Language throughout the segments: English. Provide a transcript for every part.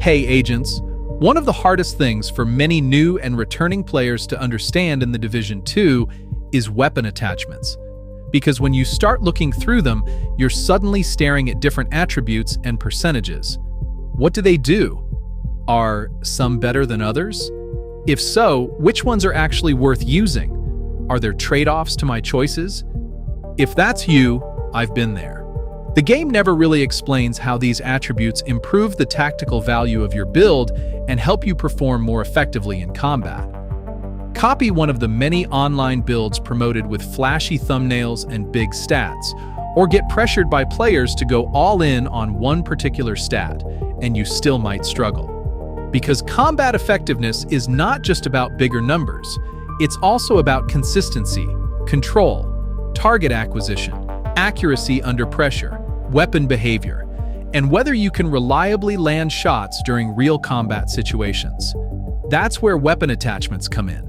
Hey agents, one of the hardest things for many new and returning players to understand in the Division 2 is weapon attachments. Because when you start looking through them, you're suddenly staring at different attributes and percentages. What do they do? Are some better than others? If so, which ones are actually worth using? Are there trade-offs to my choices? If that's you, I've been there. The game never really explains how these attributes improve the tactical value of your build and help you perform more effectively in combat. Copy one of the many online builds promoted with flashy thumbnails and big stats, or get pressured by players to go all in on one particular stat, and you still might struggle. Because combat effectiveness is not just about bigger numbers, it's also about consistency, control, target acquisition, accuracy under pressure, weapon behavior, and whether you can reliably land shots during real combat situations. That's where weapon attachments come in.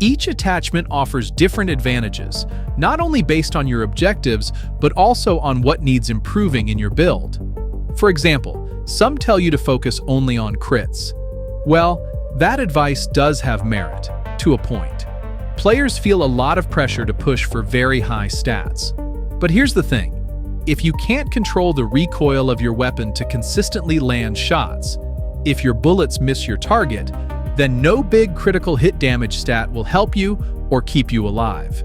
Each attachment offers different advantages, not only based on your objectives, but also on what needs improving in your build. For example, some tell you to focus only on crits. Well, that advice does have merit, to a point. Players feel a lot of pressure to push for very high stats. But here's the thing. If you can't control the recoil of your weapon to consistently land shots, if your bullets miss your target, then no big critical hit damage stat will help you or keep you alive.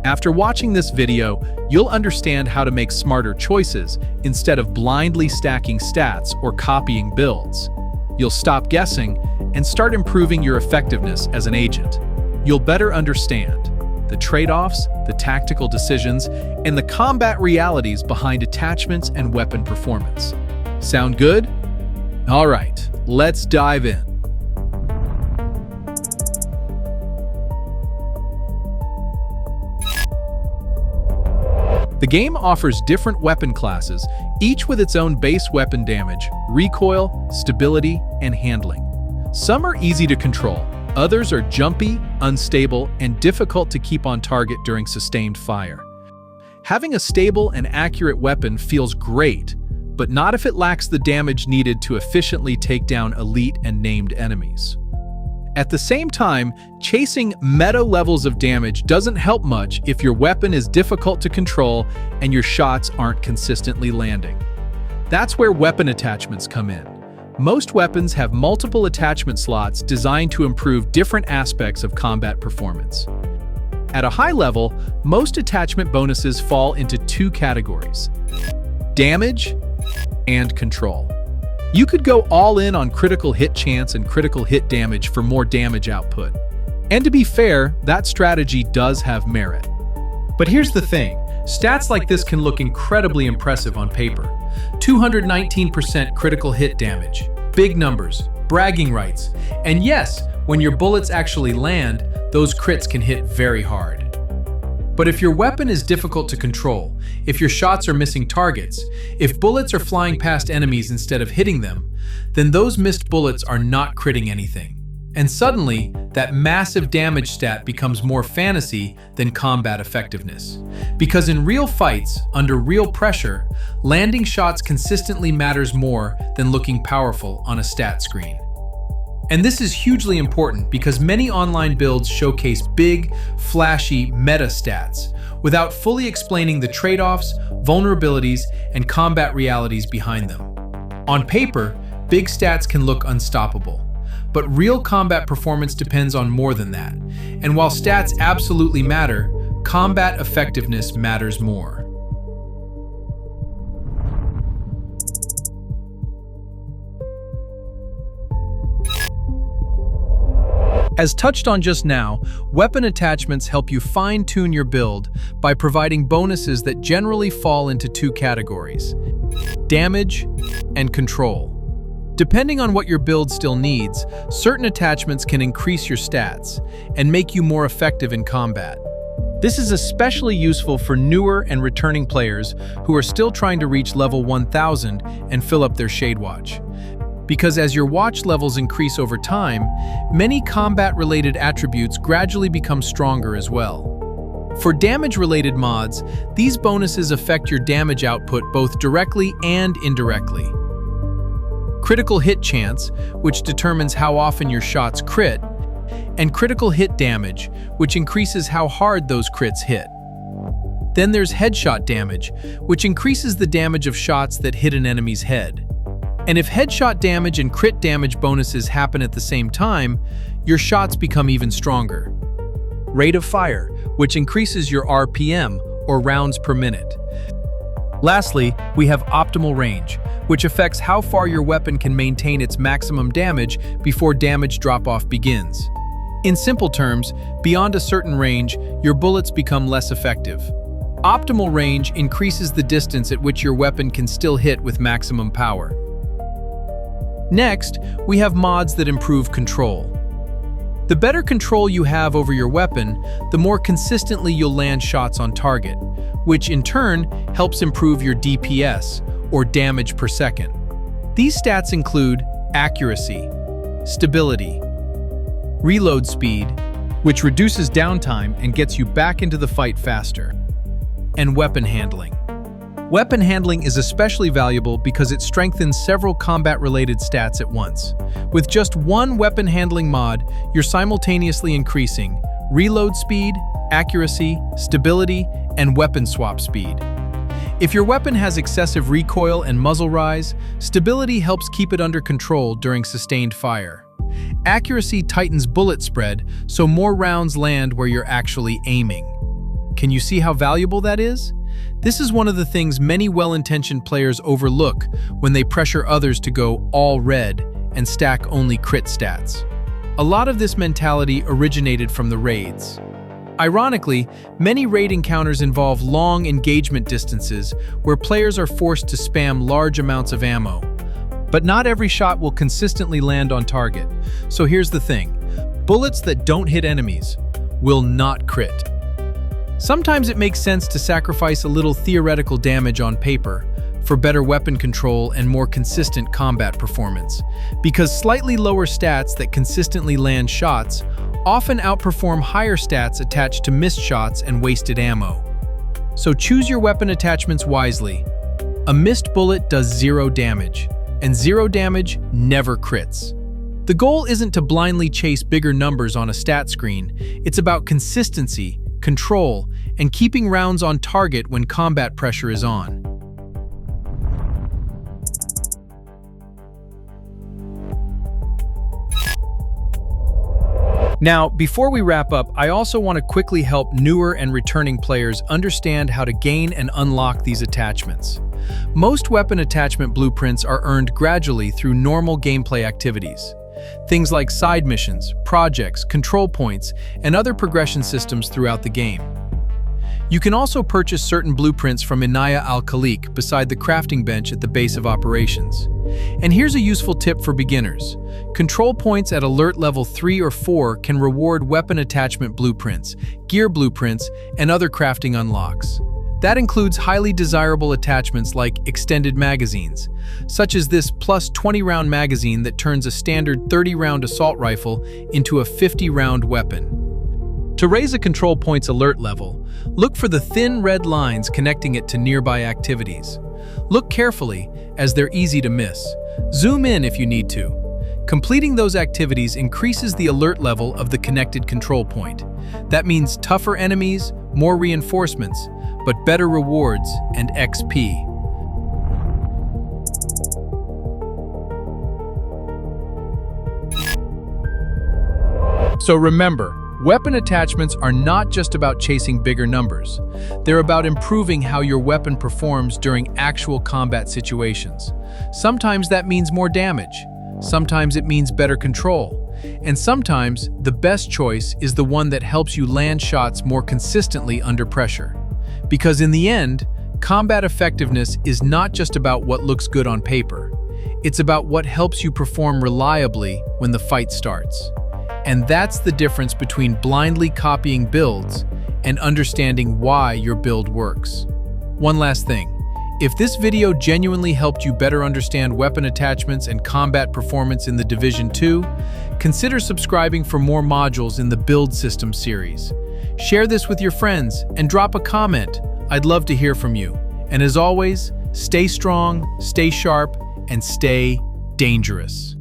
After watching this video, you'll understand how to make smarter choices instead of blindly stacking stats or copying builds. You'll stop guessing and start improving your effectiveness as an agent. You'll better understand the trade-offs, the tactical decisions, and the combat realities behind attachments and weapon performance. Sound good? All right, let's dive in. The game offers different weapon classes, each with its own base weapon damage, recoil, stability, and handling. Some are easy to control, others are jumpy, unstable, and difficult to keep on target during sustained fire. Having a stable and accurate weapon feels great, but not if it lacks the damage needed to efficiently take down elite and named enemies. At the same time, chasing meta levels of damage doesn't help much if your weapon is difficult to control and your shots aren't consistently landing. That's where weapon attachments come in. Most weapons have multiple attachment slots designed to improve different aspects of combat performance. At a high level, most attachment bonuses fall into two categories: damage and control. You could go all in on critical hit chance and critical hit damage for more damage output. And to be fair, that strategy does have merit. But here's the thing, stats like this can look incredibly impressive on paper. 219% critical hit damage, big numbers, bragging rights, and yes, when your bullets actually land, those crits can hit very hard. But if your weapon is difficult to control, if your shots are missing targets, if bullets are flying past enemies instead of hitting them, then those missed bullets are not critting anything. And suddenly, that massive damage stat becomes more fantasy than combat effectiveness. Because in real fights, under real pressure, landing shots consistently matters more than looking powerful on a stat screen. And this is hugely important because many online builds showcase big, flashy meta stats without fully explaining the trade-offs, vulnerabilities, and combat realities behind them. On paper, big stats can look unstoppable, but real combat performance depends on more than that. And while stats absolutely matter, combat effectiveness matters more. As touched on just now, weapon attachments help you fine-tune your build by providing bonuses that generally fall into two categories: damage and control. Depending on what your build still needs, certain attachments can increase your stats and make you more effective in combat. This is especially useful for newer and returning players who are still trying to reach level 1000 and fill up their Shade Watch. Because as your watch levels increase over time, many combat-related attributes gradually become stronger as well. For damage-related mods, these bonuses affect your damage output both directly and indirectly. critical hit chance, which determines how often your shots crit, and critical hit damage, which increases how hard those crits hit. Then there's headshot damage, which increases the damage of shots that hit an enemy's head. And if headshot damage and crit damage bonuses happen at the same time, your shots become even stronger. Rate of fire, which increases your RPM, or rounds per minute. Lastly, we have optimal range, which affects how far your weapon can maintain its maximum damage before damage drop-off begins. In simple terms, beyond a certain range, your bullets become less effective. Optimal range increases the distance at which your weapon can still hit with maximum power. Next, we have mods that improve control. The better control you have over your weapon, the more consistently you'll land shots on target, which in turn helps improve your DPS, or damage per second. These stats include accuracy, stability, reload speed, which reduces downtime and gets you back into the fight faster, and weapon handling. Weapon handling is especially valuable because it strengthens several combat-related stats at once. With just one weapon handling mod, you're simultaneously increasing reload speed, accuracy, stability, and weapon swap speed. If your weapon has excessive recoil and muzzle rise, stability helps keep it under control during sustained fire. Accuracy tightens bullet spread, so more rounds land where you're actually aiming. Can you see how valuable that is? This is one of the things many well-intentioned players overlook when they pressure others to go all red and stack only crit stats. A lot of this mentality originated from the raids. Ironically, many raid encounters involve long engagement distances where players are forced to spam large amounts of ammo. But not every shot will consistently land on target. So here's the thing: bullets that don't hit enemies will not crit. Sometimes it makes sense to sacrifice a little theoretical damage on paper for better weapon control and more consistent combat performance, because slightly lower stats that consistently land shots often outperform higher stats attached to missed shots and wasted ammo. So choose your weapon attachments wisely. A missed bullet does 0 damage, and 0 damage never crits. The goal isn't to blindly chase bigger numbers on a stat screen, it's about consistency, control, and keeping rounds on target when combat pressure is on. Now, before we wrap up, I also want to quickly help newer and returning players understand how to gain and unlock these attachments. Most weapon attachment blueprints are earned gradually through normal gameplay activities. Things like side missions, projects, control points, and other progression systems throughout the game. You can also purchase certain blueprints from Inaya al-Khaliq beside the crafting bench at the base of operations. And here's a useful tip for beginners. Control points at alert level 3 or 4 can reward weapon attachment blueprints, gear blueprints, and other crafting unlocks. That includes highly desirable attachments like extended magazines, such as this plus 20-round magazine that turns a standard 30-round assault rifle into a 50-round weapon. To raise a control point's alert level, look for the thin red lines connecting it to nearby activities. Look carefully, as they're easy to miss. Zoom in if you need to. Completing those activities increases the alert level of the connected control point. That means tougher enemies, more reinforcements, but better rewards and XP. So remember, weapon attachments are not just about chasing bigger numbers. They're about improving how your weapon performs during actual combat situations. Sometimes that means more damage. Sometimes it means better control. And sometimes the best choice is the one that helps you land shots more consistently under pressure. Because in the end, combat effectiveness is not just about what looks good on paper. It's about what helps you perform reliably when the fight starts. And that's the difference between blindly copying builds and understanding why your build works. One last thing. If this video genuinely helped you better understand weapon attachments and combat performance in the Division 2, consider subscribing for more modules in the Build System series. Share this with your friends and drop a comment. I'd love to hear from you. And as always, stay strong, stay sharp, and stay dangerous.